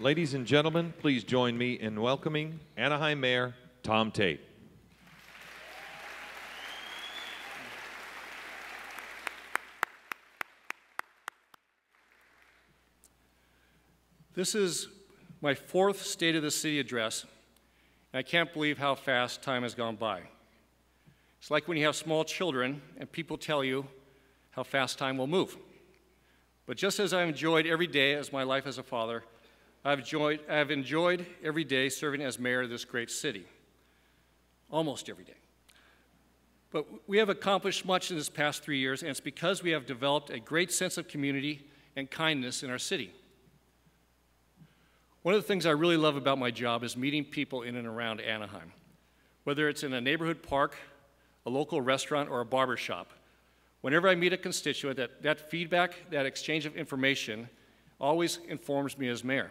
Ladies and gentlemen, please join me in welcoming Anaheim Mayor Tom Tate. This is my fourth State of the City address, and I can't believe how fast time has gone by. It's like when you have small children and people tell you how fast time will move. But just as I've enjoyed every day as my life as a father, I've enjoyed every day serving as mayor of this great city. Almost every day. But we have accomplished much in this past 3 years, and it's because we have developed a great sense of community and kindness in our city. One of the things I really love about my job is meeting people in and around Anaheim. Whether it's in a neighborhood park, a local restaurant, or a barber shop. Whenever I meet a constituent, that feedback, that exchange of information always informs me as mayor.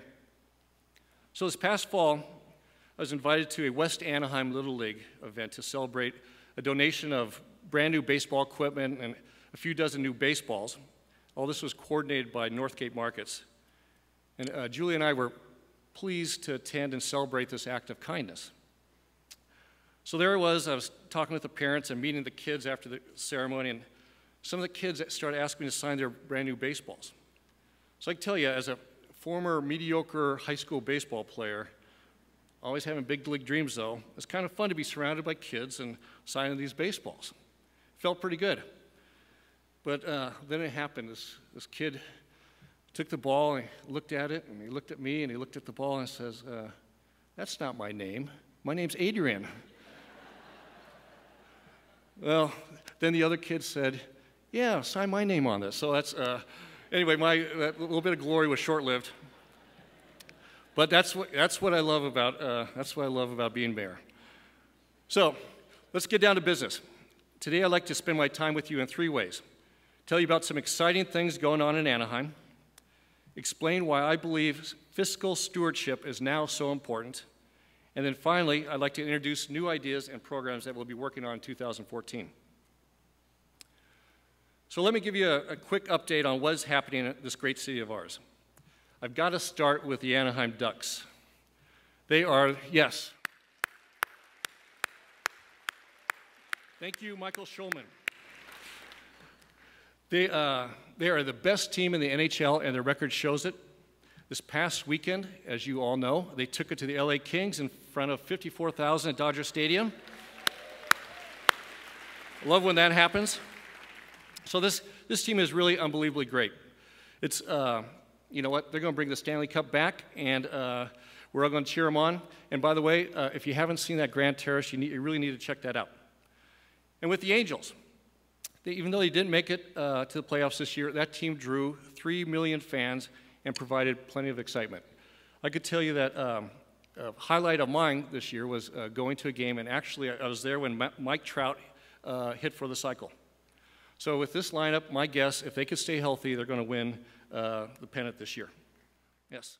So this past fall, I was invited to a West Anaheim Little League event to celebrate a donation of brand new baseball equipment and a few dozen new baseballs. All this was coordinated by Northgate Markets. And Julie and I were pleased to attend and celebrate this act of kindness. So there I was talking with the parents and meeting the kids after the ceremony, and some of the kids started asking me to sign their brand new baseballs. So I can tell you, as a former mediocre high school baseball player, always having big league dreams though, it's kind of fun to be surrounded by kids and signing these baseballs. Felt pretty good. But then it happened. This kid took the ball and he looked at it, and he looked at me, and he looked at the ball and says, "That's not my name. My name's Adrian." Well, then the other kid said, "Yeah, sign my name on this." So that's, anyway, that little bit of glory was short-lived. But that's what I love about being mayor. So let's get down to business. Today I'd like to spend my time with you in 3 ways. Tell you about some exciting things going on in Anaheim, explain why I believe fiscal stewardship is now so important, and then finally, I'd like to introduce new ideas and programs that we'll be working on in 2014. So let me give you a quick update on what is happening in this great city of ours. I've got to start with the Anaheim Ducks. They are, yes. Thank you, Michael Schulman. They are the best team in the NHL, and their record shows it. This past weekend, as you all know, they took it to the LA Kings in front of 54,000 at Dodger Stadium. Love when that happens. So this team is really unbelievably great. It's, you know what, they're going to bring the Stanley Cup back, and we're all going to cheer them on. And by the way, if you haven't seen that Grand Terrace, you really need to check that out. And with the Angels, even though they didn't make it to the playoffs this year, that team drew 3 million fans and provided plenty of excitement. I could tell you that a highlight of mine this year was going to a game, and actually I was there when Mike Trout hit for the cycle. So with this lineup, my guess, if they could stay healthy, they're going to win the pennant this year. Yes.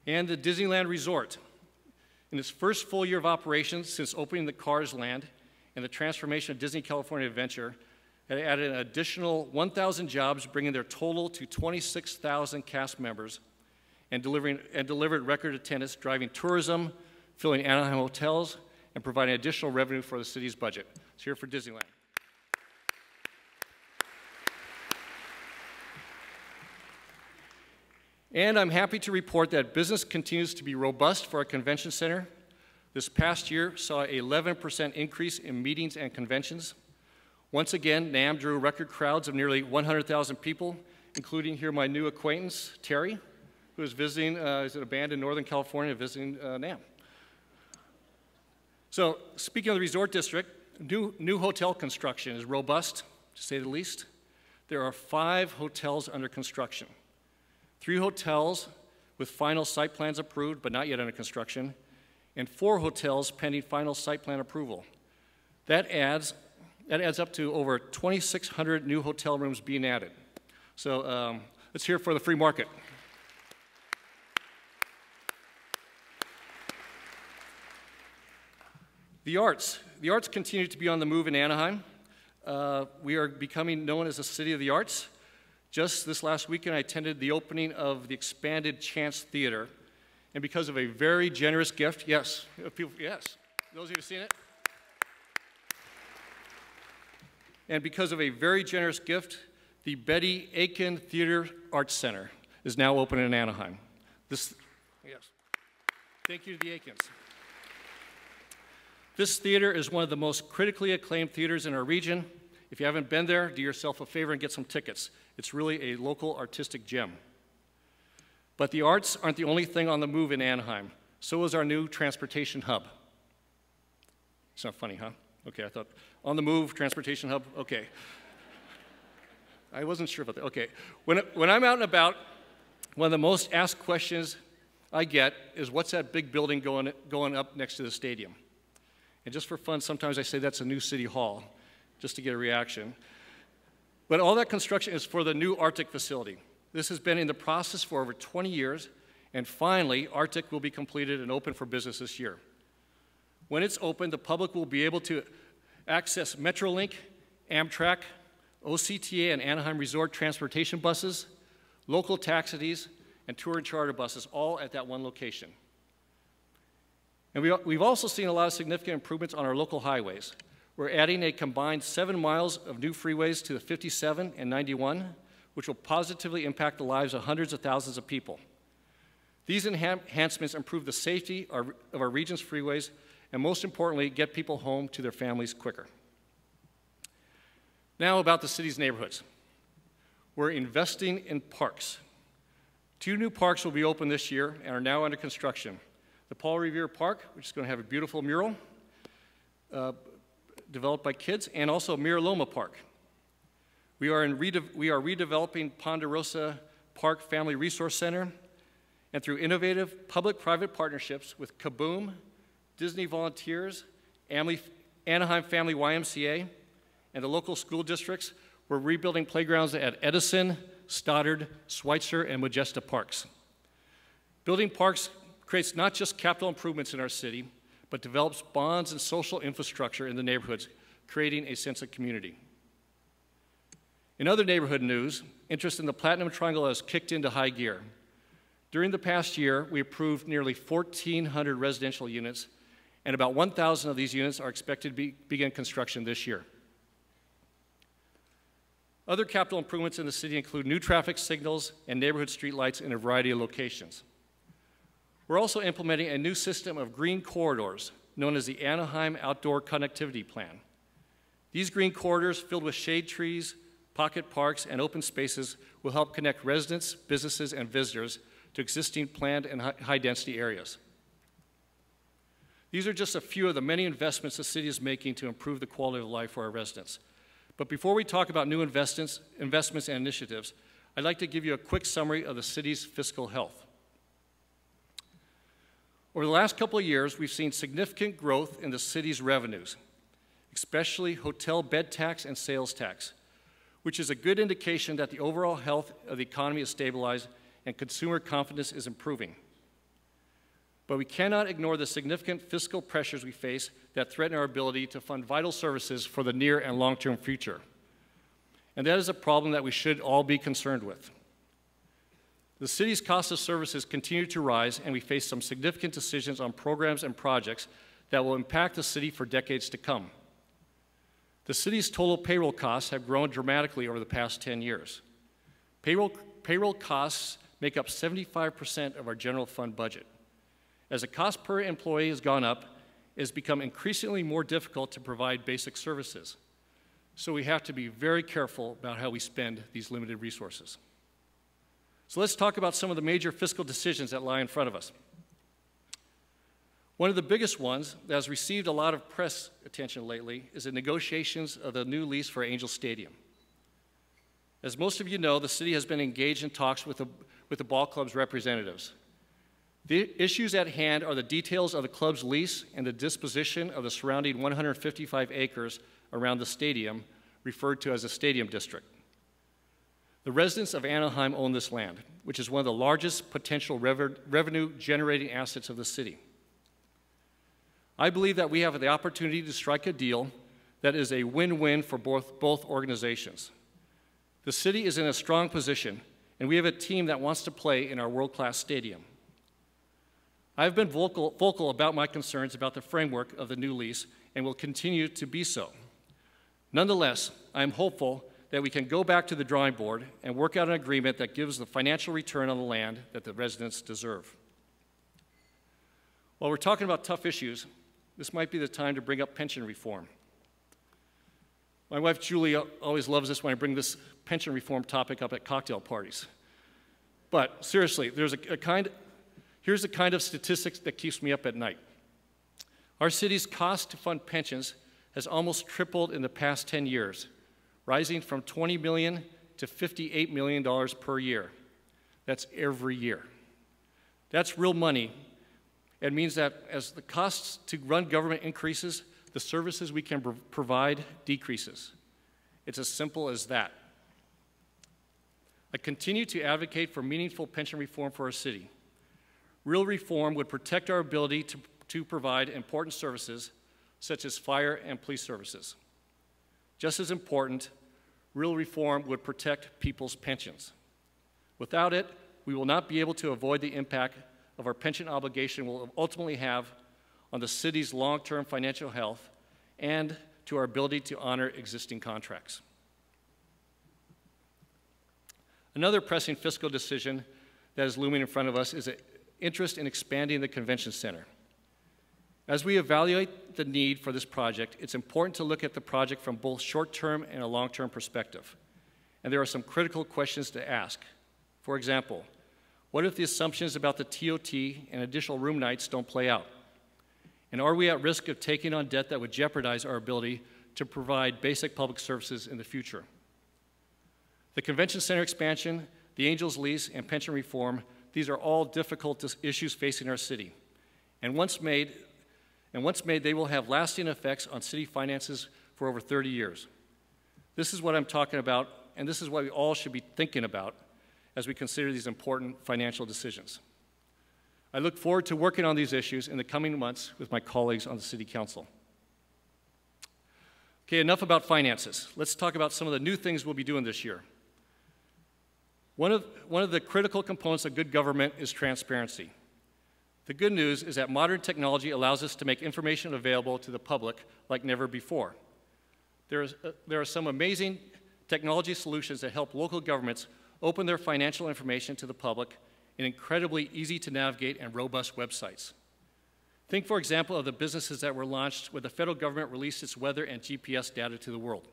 And the Disneyland Resort. In its first full year of operations since opening the Cars Land and the transformation of Disney California Adventure, it added an additional 1,000 jobs, bringing their total to 26,000 cast members, and delivered record attendance, driving tourism, filling Anaheim hotels, and providing additional revenue for the city's budget. It's here for Disneyland. And I'm happy to report that business continues to be robust for our convention center. This past year saw an 11% increase in meetings and conventions. Once again, NAMM drew record crowds of nearly 100,000 people, including here my new acquaintance, Terry, who is visiting, is at a band in Northern California visiting NAMM. So, speaking of the resort district, new hotel construction is robust, to say the least. There are 5 hotels under construction. 3 hotels with final site plans approved, but not yet under construction, and 4 hotels pending final site plan approval. That adds up to over 2,600 new hotel rooms being added. So let's hear it for the free market. The arts continue to be on the move in Anaheim. we are becoming known as a city of the arts. Just this last weekend, I attended the opening of the expanded Chance Theater, and because of a very generous gift, yes, people, yes, those of you who've seen it, and because of a very generous gift, the Betty Aiken Theater Arts Center is now open in Anaheim. Yes, thank you to the Aikens. This theater is one of the most critically acclaimed theaters in our region. If you haven't been there, do yourself a favor and get some tickets. It's really a local artistic gem. But the arts aren't the only thing on the move in Anaheim. So is our new transportation hub. It's not funny, huh? Okay, I thought, on the move, transportation hub, okay. I wasn't sure about that, okay. When I'm out and about, one of the most asked questions I get is, what's that big building going up next to the stadium? And just for fun, sometimes I say that's a new city hall, just to get a reaction. But all that construction is for the new Arctic facility. This has been in the process for over 20 years, and finally, Arctic will be completed and open for business this year. When it's open, the public will be able to access Metrolink, Amtrak, OCTA and Anaheim Resort transportation buses, local taxis, and tour and charter buses, all at that one location. And we've also seen a lot of significant improvements on our local highways. We're adding a combined 7 miles of new freeways to the 57 and 91, which will positively impact the lives of hundreds of thousands of people. These enhancements improve the safety of our region's freeways, and most importantly, get people home to their families quicker. Now about the city's neighborhoods. We're investing in parks. 2 new parks will be open this year and are now under construction. The Paul Revere Park, which is going to have a beautiful mural developed by kids, and also Miraloma Park. We are redeveloping Ponderosa Park Family Resource Center, and through innovative public-private partnerships with Kaboom, Disney Volunteers, Anaheim Family YMCA, and the local school districts, we're rebuilding playgrounds at Edison, Stoddard, Schweitzer, and Majesta Parks. Building parks creates not just capital improvements in our city, but develops bonds and social infrastructure in the neighborhoods, creating a sense of community. In other neighborhood news, interest in the Platinum Triangle has kicked into high gear. During the past year, we approved nearly 1,400 residential units, and about 1,000 of these units are expected to begin construction this year. Other capital improvements in the city include new traffic signals and neighborhood streetlights in a variety of locations. We're also implementing a new system of green corridors known as the Anaheim Outdoor Connectivity Plan. These green corridors, filled with shade trees, pocket parks, and open spaces, will help connect residents, businesses, and visitors to existing planned and high-density areas. These are just a few of the many investments the city is making to improve the quality of life for our residents. But before we talk about new investments and initiatives, I'd like to give you a quick summary of the city's fiscal health. Over the last couple of years, we've seen significant growth in the city's revenues, especially hotel bed tax and sales tax, which is a good indication that the overall health of the economy is stabilized and consumer confidence is improving. But we cannot ignore the significant fiscal pressures we face that threaten our ability to fund vital services for the near and long-term future. And that is a problem that we should all be concerned with. The city's cost of services continue to rise, and we face some significant decisions on programs and projects that will impact the city for decades to come. The city's total payroll costs have grown dramatically over the past 10 years. Payroll costs make up 75% of our general fund budget. As the cost per employee has gone up, it has become increasingly more difficult to provide basic services. So we have to be very careful about how we spend these limited resources. So let's talk about some of the major fiscal decisions that lie in front of us. One of the biggest ones that has received a lot of press attention lately is the negotiations of the new lease for Angel Stadium. As most of you know, the city has been engaged in talks with the ball club's representatives. The issues at hand are the details of the club's lease and the disposition of the surrounding 155 acres around the stadium, referred to as the Stadium District. The residents of Anaheim own this land, which is one of the largest potential revenue-generating assets of the city. I believe that we have the opportunity to strike a deal that is a win-win for both organizations. The city is in a strong position, and we have a team that wants to play in our world-class stadium. I've been vocal about my concerns about the framework of the new lease and will continue to be so. Nonetheless, I am hopeful that we can go back to the drawing board and work out an agreement that gives the financial return on the land that the residents deserve. While we're talking about tough issues, this might be the time to bring up pension reform. My wife Julie always loves this when I bring this pension reform topic up at cocktail parties. But seriously, here's the kind of statistics that keeps me up at night. Our city's cost to fund pensions has almost tripled in the past 10 years, rising from $20 million to $58 million per year. That's every year. That's real money. It means that as the costs to run government increases, the services we can provide decreases. It's as simple as that. I continue to advocate for meaningful pension reform for our city. Real reform would protect our ability to provide important services such as fire and police services. Just as important, real reform would protect people's pensions. Without it, we will not be able to avoid the impact of our pension obligation will ultimately have on the city's long-term financial health and to our ability to honor existing contracts. Another pressing fiscal decision that is looming in front of us is an interest in expanding the convention center. As we evaluate the need for this project, it's important to look at the project from both short-term and a long-term perspective. And there are some critical questions to ask. For example, what if the assumptions about the TOT and additional room nights don't play out? And are we at risk of taking on debt that would jeopardize our ability to provide basic public services in the future? The convention center expansion, the Angels lease, and pension reform, these are all difficult issues facing our city. And once made, they will have lasting effects on city finances for over 30 years. This is what I'm talking about, and this is what we all should be thinking about as we consider these important financial decisions. I look forward to working on these issues in the coming months with my colleagues on the City Council. Okay, enough about finances. Let's talk about some of the new things we'll be doing this year. One of the critical components of good government is transparency. The good news is that modern technology allows us to make information available to the public like never before. There are some amazing technology solutions that help local governments open their financial information to the public in incredibly easy-to-navigate and robust websites. Think, for example, of the businesses that were launched where the federal government released its weather and GPS data to the world.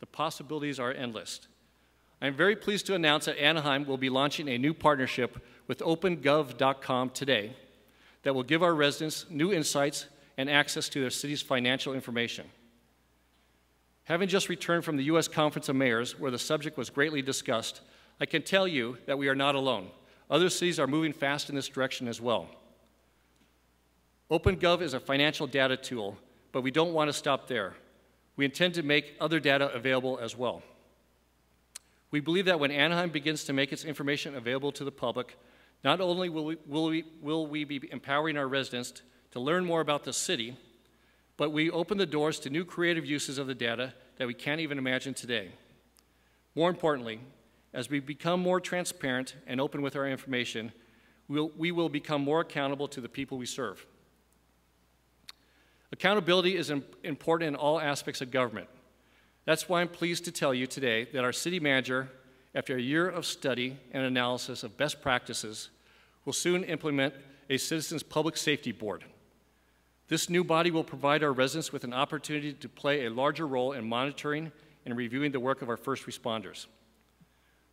The possibilities are endless. I am very pleased to announce that Anaheim will be launching a new partnership with OpenGov.com today that will give our residents new insights and access to their city's financial information. Having just returned from the U.S. Conference of Mayors, where the subject was greatly discussed, I can tell you that we are not alone. Other cities are moving fast in this direction as well. OpenGov is a financial data tool, but we don't want to stop there. We intend to make other data available as well. We believe that when Anaheim begins to make its information available to the public, not only will we be empowering our residents to learn more about the city, but we open the doors to new creative uses of the data that we can't even imagine today. More importantly, as we become more transparent and open with our information, we will become more accountable to the people we serve. Accountability is important in all aspects of government. That's why I'm pleased to tell you today that our city manager, after a year of study and analysis of best practices, will soon implement a Citizens Public Safety Board. This new body will provide our residents with an opportunity to play a larger role in monitoring and reviewing the work of our first responders.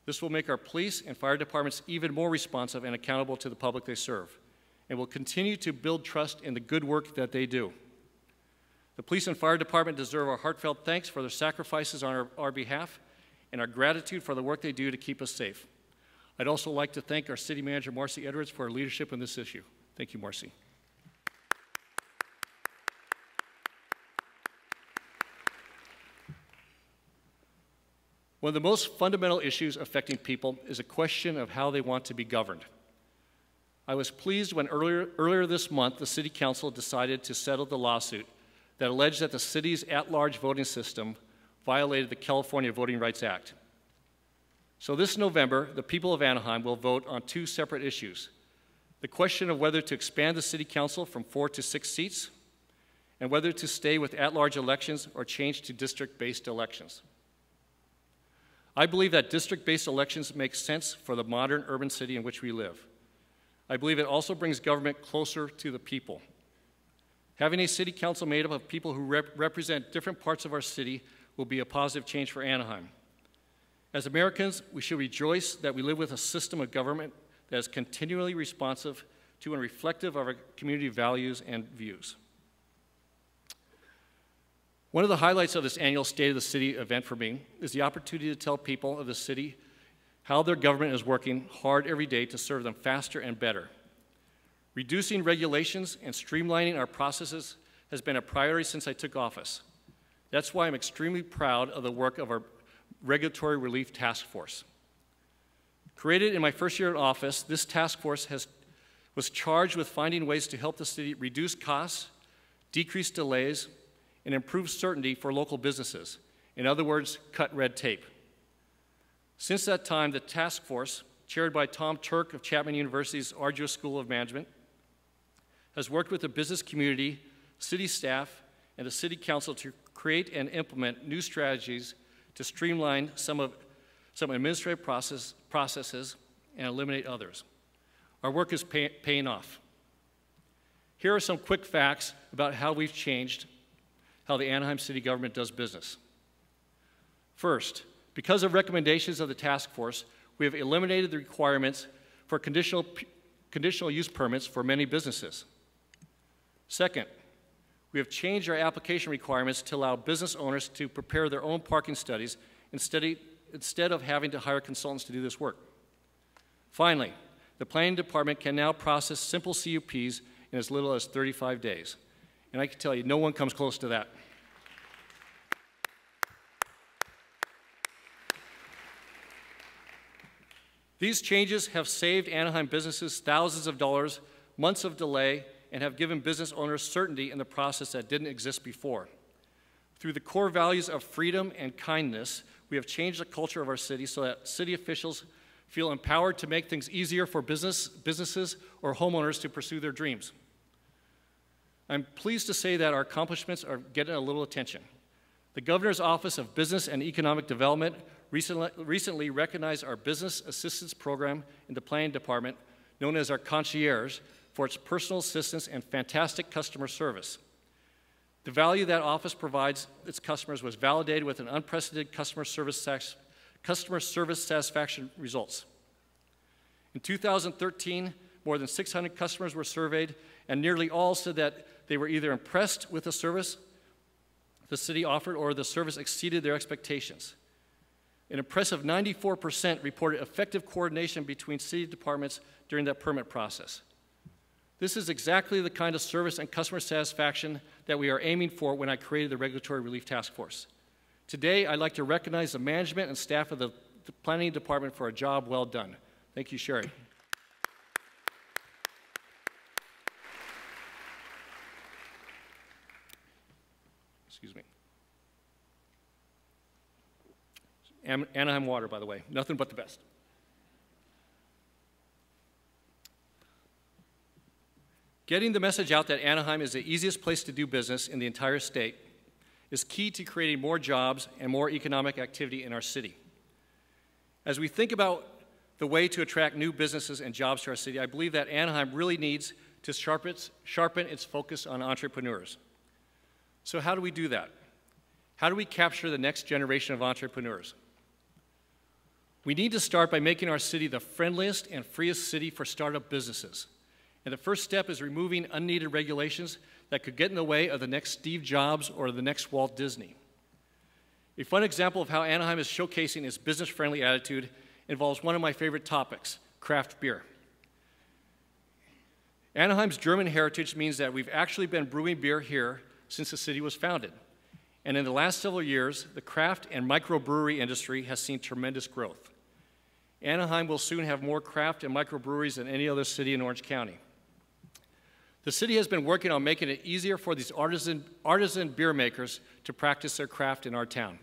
This will make our police and fire departments even more responsive and accountable to the public they serve, and will continue to build trust in the good work that they do. The police and fire department deserve our heartfelt thanks for their sacrifices on our behalf and our gratitude for the work they do to keep us safe. I'd also like to thank our city manager, Marcy Edwards, for her leadership in this issue. Thank you, Marcy. One of the most fundamental issues affecting people is a question of how they want to be governed. I was pleased when earlier this month the City Council decided to settle the lawsuit that alleged that the city's at-large voting system violated the California Voting Rights Act. So this November, the people of Anaheim will vote on two separate issues: the question of whether to expand the city council from 4 to 6 seats, and whether to stay with at-large elections or change to district-based elections. I believe that district-based elections make sense for the modern urban city in which we live. I believe it also brings government closer to the people. Having a city council made up of people who represent different parts of our city will be a positive change for Anaheim. As Americans, we should rejoice that we live with a system of government that is continually responsive to and reflective of our community values and views. One of the highlights of this annual State of the City event for me is the opportunity to tell people of the city how their government is working hard every day to serve them faster and better. Reducing regulations and streamlining our processes has been a priority since I took office. That's why I'm extremely proud of the work of our Regulatory Relief Task Force. Created in my first year in office, this task force was charged with finding ways to help the city reduce costs, decrease delays, and improve certainty for local businesses. In other words, cut red tape. Since that time, the task force, chaired by Tom Turk of Chapman University's Arduous School of Management, has worked with the business community, city staff, and the city council to create and implement new strategies to streamline some administrative processes and eliminate others. Our work is paying off. Here are some quick facts about how we've changed how the Anaheim city government does business. First, because of recommendations of the task force, we have eliminated the requirements for conditional use permits for many businesses. Second, we have changed our application requirements to allow business owners to prepare their own parking studies instead of having to hire consultants to do this work. Finally, the planning department can now process simple CUPs in as little as 35 days. And I can tell you, no one comes close to that. These changes have saved Anaheim businesses thousands of dollars, months of delay, and have given business owners certainty in the process that didn't exist before. Through the core values of freedom and kindness, we have changed the culture of our city so that city officials feel empowered to make things easier for businesses or homeowners to pursue their dreams. I'm pleased to say that our accomplishments are getting a little attention. The Governor's Office of Business and Economic Development recently recognized our Business Assistance Program in the Planning Department, known as our Concierge, for its personal assistance and fantastic customer service. The value that office provides its customers was validated with an unprecedented customer service satisfaction results. In 2013, more than 600 customers were surveyed, and nearly all said that they were either impressed with the service the city offered or the service exceeded their expectations. An impressive 94% reported effective coordination between city departments during that permit process. This is exactly the kind of service and customer satisfaction that we are aiming for when I created the Regulatory Relief Task Force. Today, I'd like to recognize the management and staff of the Planning Department for a job well done. Thank you, Sherry. Excuse me. Anaheim water, by the way. Nothing but the best. Getting the message out that Anaheim is the easiest place to do business in the entire state is key to creating more jobs and more economic activity in our city. As we think about the way to attract new businesses and jobs to our city, I believe that Anaheim really needs to sharpen its focus on entrepreneurs. So how do we do that? How do we capture the next generation of entrepreneurs? We need to start by making our city the friendliest and freest city for startup businesses. And the first step is removing unneeded regulations that could get in the way of the next Steve Jobs or the next Walt Disney. A fun example of how Anaheim is showcasing its business-friendly attitude involves one of my favorite topics, craft beer. Anaheim's German heritage means that we've actually been brewing beer here since the city was founded. And in the last several years, the craft and microbrewery industry has seen tremendous growth. Anaheim will soon have more craft and microbreweries than any other city in Orange County. The city has been working on making it easier for these artisan beer makers to practice their craft in our town.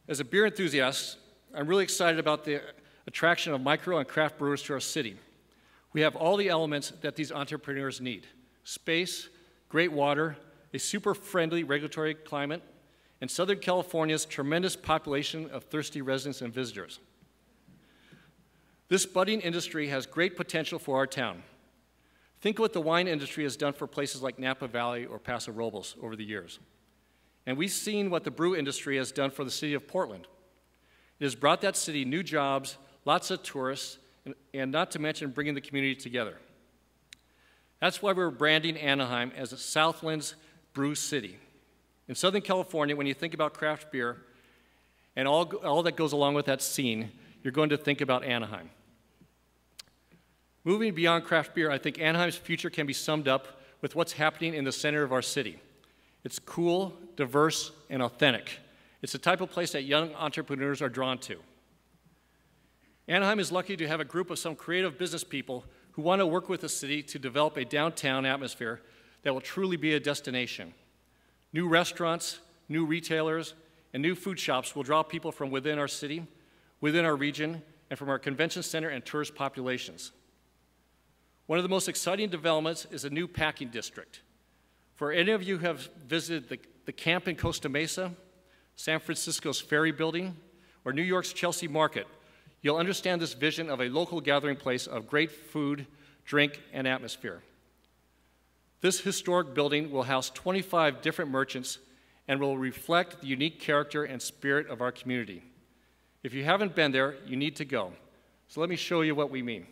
As a beer enthusiast, I'm really excited about the attraction of micro and craft brewers to our city. We have all the elements that these entrepreneurs need: space, great water, a super friendly regulatory climate, and Southern California's tremendous population of thirsty residents and visitors. This budding industry has great potential for our town. Think what the wine industry has done for places like Napa Valley or Paso Robles over the years. And we've seen what the brew industry has done for the city of Portland. It has brought that city new jobs, lots of tourists, and not to mention bringing the community together. That's why we're branding Anaheim as a Southland's Brew City. In Southern California, when you think about craft beer and all that goes along with that scene, you're going to think about Anaheim. Moving beyond craft beer, I think Anaheim's future can be summed up with what's happening in the center of our city. It's cool, diverse, and authentic. It's the type of place that young entrepreneurs are drawn to. Anaheim is lucky to have a group of some creative business people who want to work with the city to develop a downtown atmosphere that will truly be a destination. New restaurants, new retailers, and new food shops will draw people from within our city, within our region, and from our convention center and tourist populations. One of the most exciting developments is a new packing district. For any of you who have visited the camp in Costa Mesa, San Francisco's Ferry Building, or New York's Chelsea Market, you'll understand this vision of a local gathering place of great food, drink, and atmosphere. This historic building will house 25 different merchants and will reflect the unique character and spirit of our community. If you haven't been there, you need to go. So let me show you what we mean.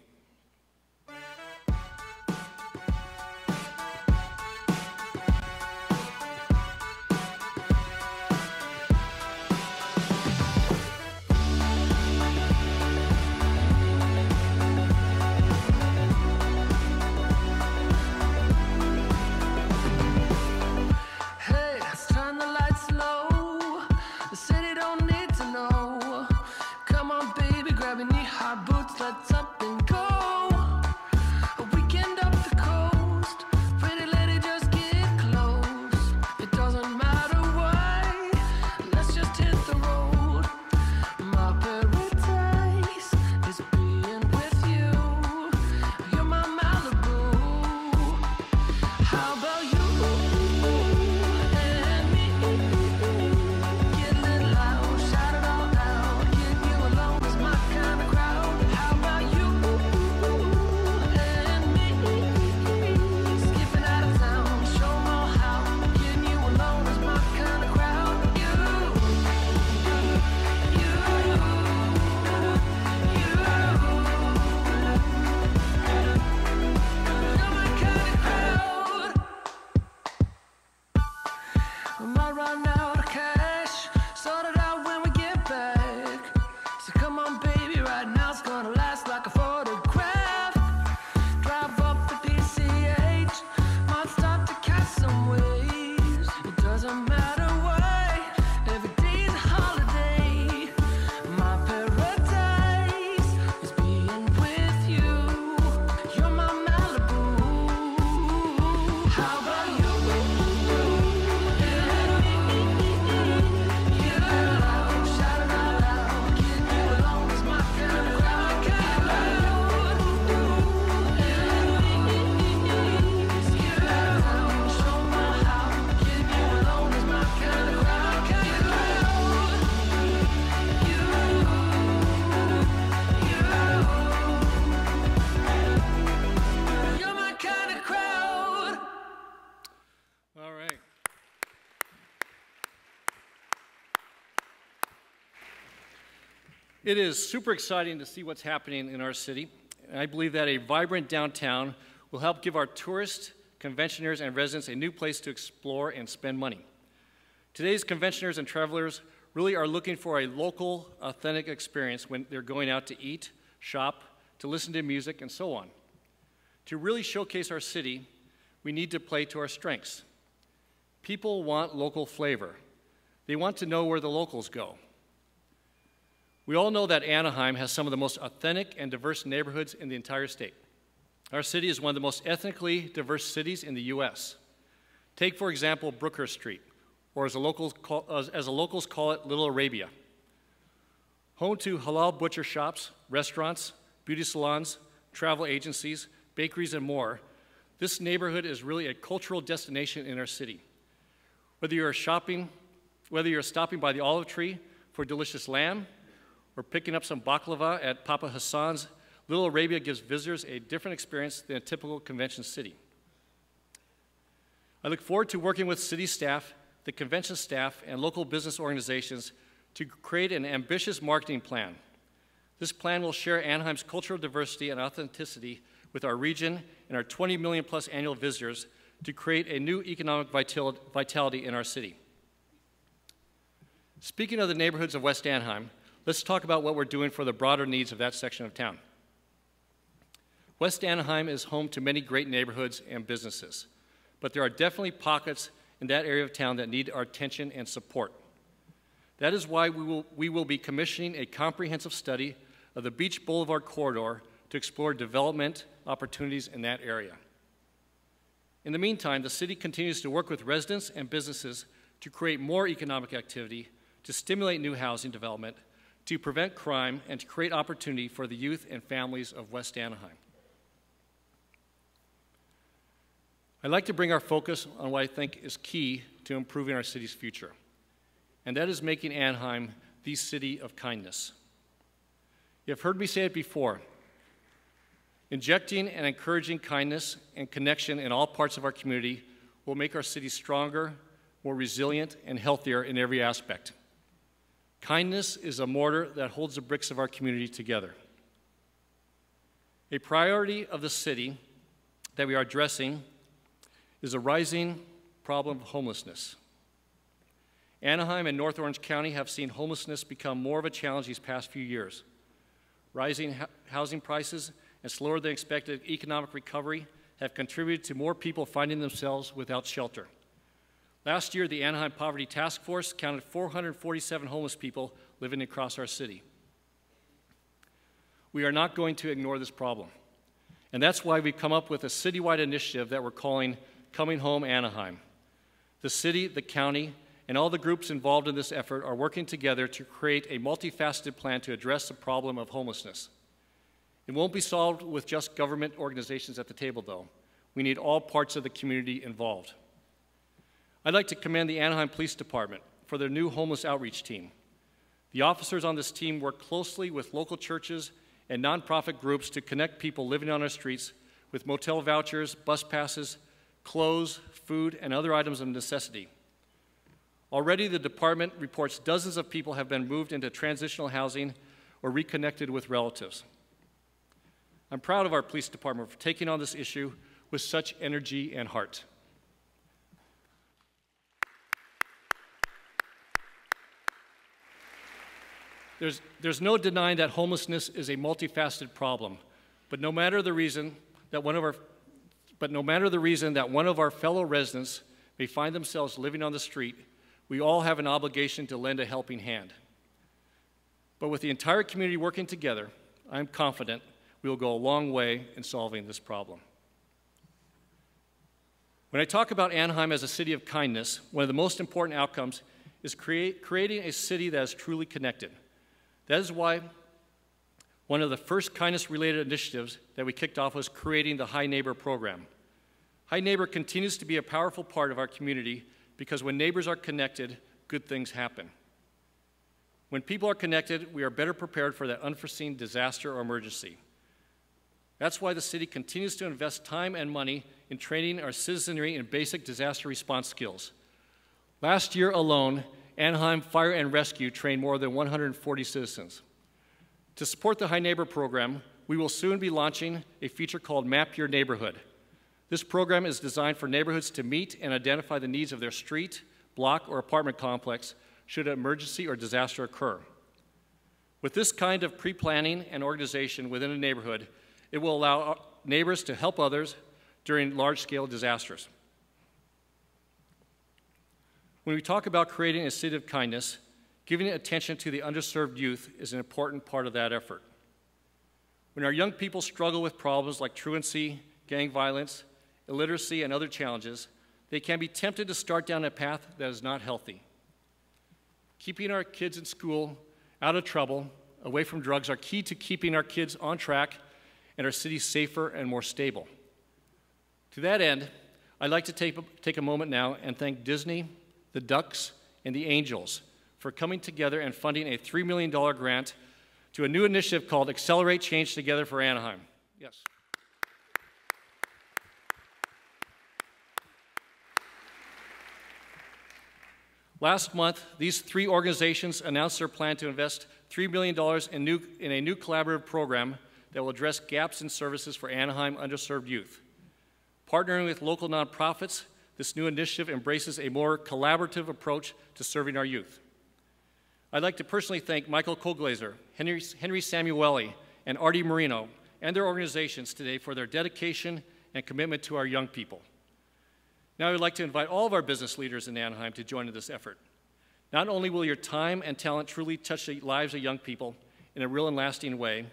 It is super exciting to see what's happening in our city, and I believe that a vibrant downtown will help give our tourists, conventioners, and residents a new place to explore and spend money. Today's conventioners and travelers really are looking for a local, authentic experience when they're going out to eat, shop, to listen to music, and so on. To really showcase our city, we need to play to our strengths. People want local flavor. They want to know where the locals go. We all know that Anaheim has some of the most authentic and diverse neighborhoods in the entire state. Our city is one of the most ethnically diverse cities in the U.S. Take, for example, Brookhurst Street, or as the locals call it, Little Arabia. Home to halal butcher shops, restaurants, beauty salons, travel agencies, bakeries, and more, this neighborhood is really a cultural destination in our city. Whether you're stopping by the olive tree for delicious lamb, or picking up some baklava at Papa Hassan's, Little Arabia gives visitors a different experience than a typical convention city. I look forward to working with city staff, the convention staff, and local business organizations to create an ambitious marketing plan. This plan will share Anaheim's cultural diversity and authenticity with our region and our 20 million plus annual visitors to create a new economic vitality in our city. Speaking of the neighborhoods of West Anaheim, let's talk about what we're doing for the broader needs of that section of town. West Anaheim is home to many great neighborhoods and businesses, but there are definitely pockets in that area of town that need our attention and support. That is why we will be commissioning a comprehensive study of the Beach Boulevard corridor to explore development opportunities in that area. In the meantime, the city continues to work with residents and businesses to create more economic activity, to stimulate new housing development, to prevent crime, and to create opportunity for the youth and families of West Anaheim. I'd like to bring our focus on what I think is key to improving our city's future, and that is making Anaheim the city of kindness. You have heard me say it before. Injecting and encouraging kindness and connection in all parts of our community will make our city stronger, more resilient, and healthier in every aspect. Kindness is a mortar that holds the bricks of our community together. A priority of the city that we are addressing is a rising problem of homelessness. Anaheim and North Orange County have seen homelessness become more of a challenge these past few years. Rising housing prices and slower than expected economic recovery have contributed to more people finding themselves without shelter. Last year, the Anaheim Poverty Task Force counted 447 homeless people living across our city. We are not going to ignore this problem, and that's why we've come up with a citywide initiative that we're calling Coming Home Anaheim. The city, the county, and all the groups involved in this effort are working together to create a multifaceted plan to address the problem of homelessness. It won't be solved with just government organizations at the table, though. We need all parts of the community involved. I'd like to commend the Anaheim Police Department for their new homeless outreach team. The officers on this team work closely with local churches and nonprofit groups to connect people living on our streets with motel vouchers, bus passes, clothes, food, and other items of necessity. Already, the department reports dozens of people have been moved into transitional housing or reconnected with relatives. I'm proud of our police department for taking on this issue with such energy and heart. There's no denying that homelessness is a multifaceted problem, but no matter the reason that one of our fellow residents may find themselves living on the street, we all have an obligation to lend a helping hand. But with the entire community working together, I'm confident we will go a long way in solving this problem. When I talk about Anaheim as a city of kindness, one of the most important outcomes is creating a city that is truly connected. That is why one of the first kindness-related initiatives that we kicked off was creating the Hi Neighbor program. Hi Neighbor continues to be a powerful part of our community because when neighbors are connected, good things happen. When people are connected, we are better prepared for that unforeseen disaster or emergency. That's why the city continues to invest time and money in training our citizenry in basic disaster response skills. Last year alone, Anaheim Fire and Rescue trained more than 140 citizens. To support the Hi Neighbor program, we will soon be launching a feature called Map Your Neighborhood. This program is designed for neighborhoods to meet and identify the needs of their street, block, or apartment complex should an emergency or disaster occur. With this kind of pre-planning and organization within a neighborhood, it will allow neighbors to help others during large-scale disasters. When we talk about creating a city of kindness, giving attention to the underserved youth is an important part of that effort. When our young people struggle with problems like truancy, gang violence, illiteracy, and other challenges, they can be tempted to start down a path that is not healthy. Keeping our kids in school, out of trouble, away from drugs are key to keeping our kids on track and our city safer and more stable. To that end, I'd like to take a moment now and thank Disney, the Ducks, and the Angels for coming together and funding a $3 million grant to a new initiative called Accelerate Change Together for Anaheim. Yes. Last month, these three organizations announced their plan to invest $3 million in a new collaborative program that will address gaps in services for Anaheim underserved youth. Partnering with local nonprofits, this new initiative embraces a more collaborative approach to serving our youth. I'd like to personally thank Michael Koglazer, Henry Samueli, and Artie Marino and their organizations today for their dedication and commitment to our young people. Now I would like to invite all of our business leaders in Anaheim to join in this effort. Not only will your time and talent truly touch the lives of young people in a real and lasting way,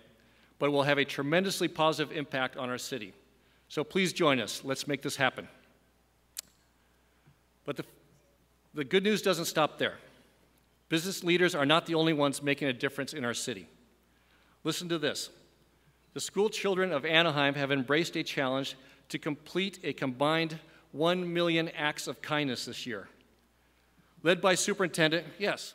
but it will have a tremendously positive impact on our city. So please join us. Let's make this happen. But the good news doesn't stop there. Business leaders are not the only ones making a difference in our city. Listen to this. The school children of Anaheim have embraced a challenge to complete a combined 1 million acts of kindness this year. Led by Superintendent, yes.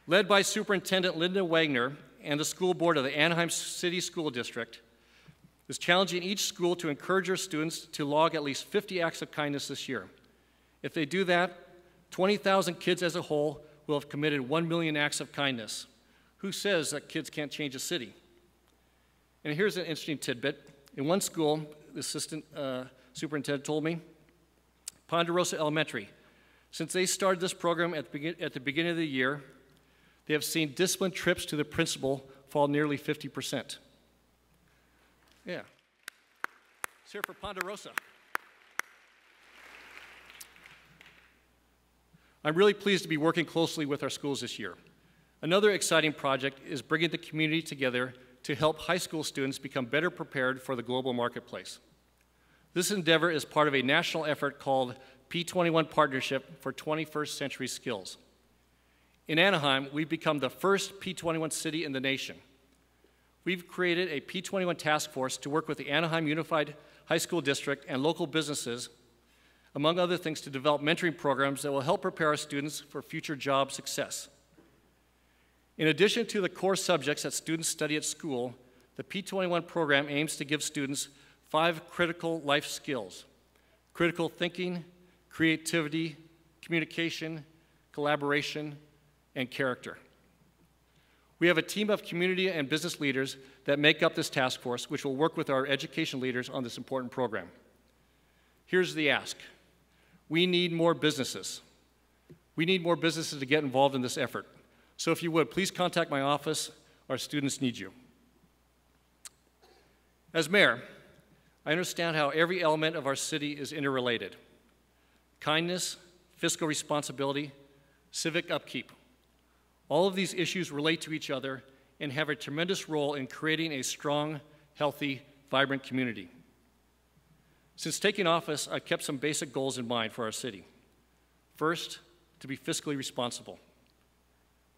Led by Superintendent Linda Wagner and the school board of the Anaheim City School District, is challenging each school to encourage their students to log at least 50 acts of kindness this year. If they do that, 20,000 kids as a whole will have committed 1 million acts of kindness. Who says that kids can't change a city? And here's an interesting tidbit. In one school, the assistant superintendent told me, Ponderosa Elementary, since they started this program at the beginning of the year, they have seen discipline trips to the principal fall nearly 50%. Yeah. Let's hear it for Ponderosa. I'm really pleased to be working closely with our schools this year. Another exciting project is bringing the community together to help high school students become better prepared for the global marketplace. This endeavor is part of a national effort called P21 Partnership for 21st Century Skills. In Anaheim, we've become the first P21 city in the nation. We've created a P21 task force to work with the Anaheim Unified High School District and local businesses, among other things, to develop mentoring programs that will help prepare our students for future job success. In addition to the core subjects that students study at school, the P21 program aims to give students 5 critical life skills: critical thinking, creativity, communication, collaboration, and character. We have a team of community and business leaders that make up this task force, which will work with our education leaders on this important program. Here's the ask. We need more businesses. We need more businesses to get involved in this effort. So if you would, please contact my office. Our students need you. As mayor, I understand how every element of our city is interrelated. Kindness, fiscal responsibility, civic upkeep. All of these issues relate to each other and have a tremendous role in creating a strong, healthy, vibrant community. Since taking office, I've kept some basic goals in mind for our city. First, to be fiscally responsible.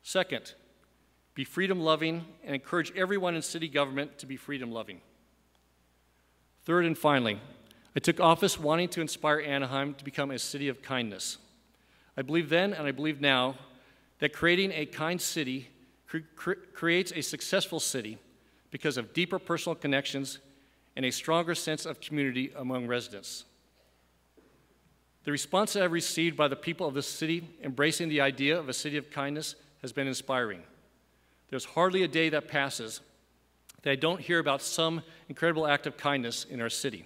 Second, be freedom-loving and encourage everyone in city government to be freedom-loving. Third and finally, I took office wanting to inspire Anaheim to become a city of kindness. I believe then and I believe now that creating a kind city creates a successful city because of deeper personal connections and a stronger sense of community among residents. The response that I've received by the people of this city embracing the idea of a city of kindness has been inspiring. There's hardly a day that passes that I don't hear about some incredible act of kindness in our city.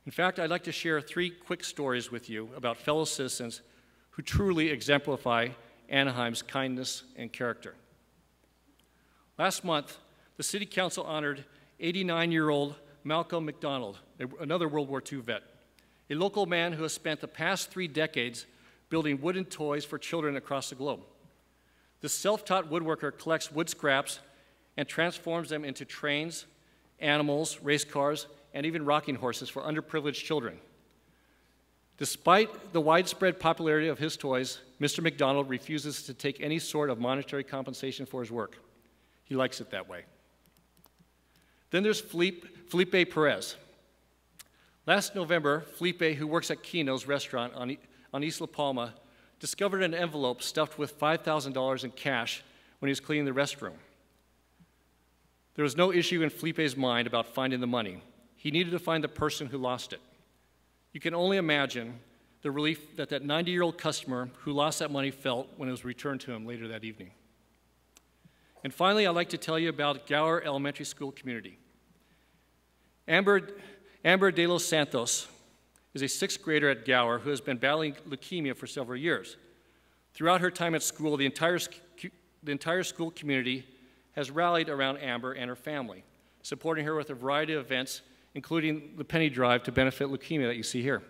In fact, I'd like to share 3 quick stories with you about fellow citizens who truly exemplify Anaheim's kindness and character. Last month, the City Council honored 89-year-old Malcolm McDonald, another World War II vet, a local man who has spent the past 3 decades building wooden toys for children across the globe. This self-taught woodworker collects wood scraps and transforms them into trains, animals, race cars, and even rocking horses for underprivileged children. Despite the widespread popularity of his toys, Mr. McDonald refuses to take any sort of monetary compensation for his work. He likes it that way. Then there's Felipe Perez. Last November, Felipe, who works at Kino's restaurant on East La Palma, discovered an envelope stuffed with $5,000 in cash when he was cleaning the restroom. There was no issue in Felipe's mind about finding the money. He needed to find the person who lost it. You can only imagine the relief that that 90-year-old customer who lost that money felt when it was returned to him later that evening. And finally, I'd like to tell you about Gower Elementary School community. Amber de los Santos is a sixth grader at Gower who has been battling leukemia for several years. Throughout her time at school, the entire school community has rallied around Amber and her family, supporting her with a variety of events, including the penny drive to benefit leukemia that you see here.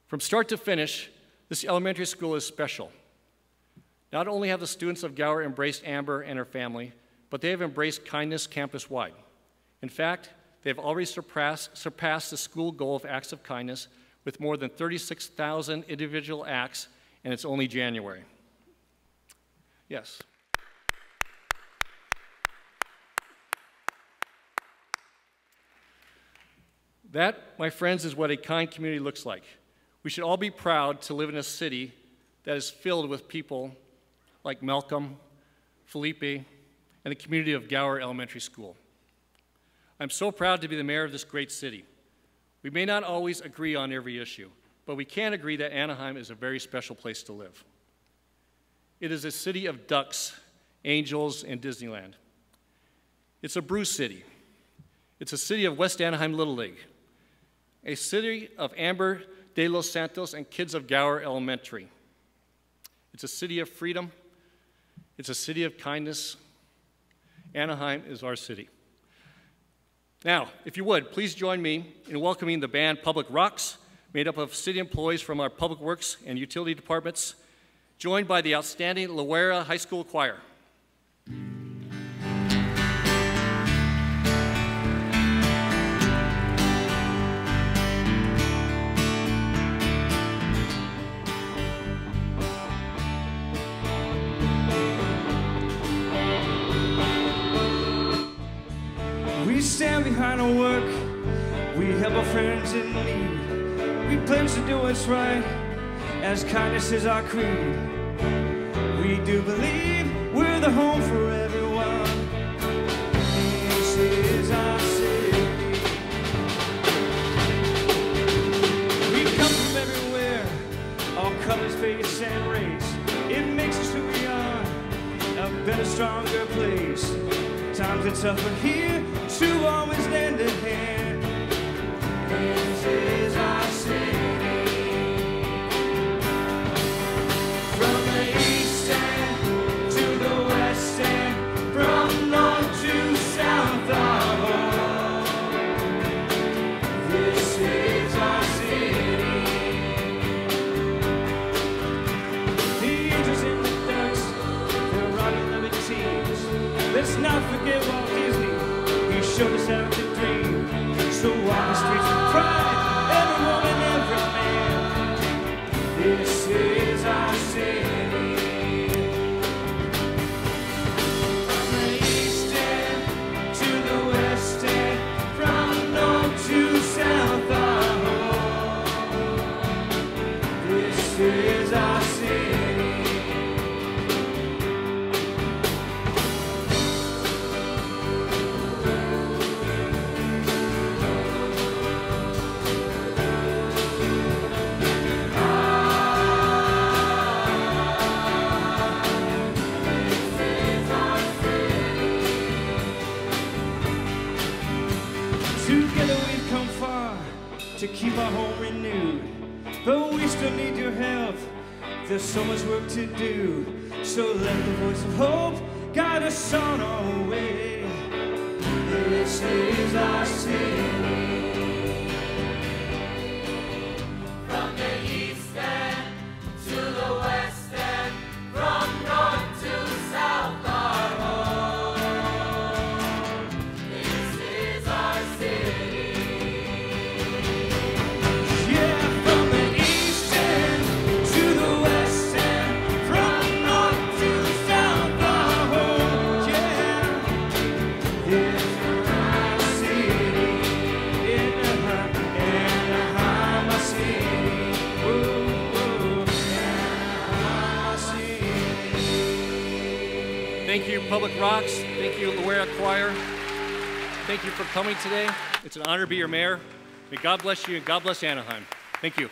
From start to finish, this elementary school is special. Not only have the students of Gower embraced Amber and her family, but they have embraced kindness campus-wide. In fact, they have already surpassed the school goal of acts of kindness with more than 36,000 individual acts, and it's only January. Yes. That, my friends, is what a kind community looks like. We should all be proud to live in a city that is filled with people like Malcolm, Felipe, and the community of Gower Elementary School. I'm so proud to be the mayor of this great city. We may not always agree on every issue, but we can agree that Anaheim is a very special place to live. It is a city of ducks, angels, and Disneyland. It's a brew city. It's a city of West Anaheim Little League, a city of Amber de los Santos and kids of Gower Elementary. It's a city of freedom. It's a city of kindness. Anaheim is our city. Now, if you would, please join me in welcoming the band Public Rocks, made up of city employees from our public works and utility departments, joined by the outstanding Loera High School Choir. We stand behind our work, we help our friends in need. We pledge to do what's right, as kindness is our creed. We do believe we're the home for everyone. This is our city. We come from everywhere, all colors, faith, and race. It makes us who we are, a better, stronger place. Times are tough, but here, to always lend a hand. This is our city. From the east end to the west end, from north to south, our home. This is our city. The angels in the ducks, they're riding limousines. Let's not forget Walt Disney. He showed us how to dream. So on the streets of pride, every woman, every man. This is our city. From the east end to the west end, from north to south, our home. This is our city. To keep our home renewed, but we still need your help. There's so much work to do, so let the voice of hope guide us on our way. This is our city. From the east end to the west end, from north Thank you, Public Rocks. Thank you, Loera Choir. Thank you for coming today. It's an honor to be your mayor. May God bless you and God bless Anaheim. Thank you.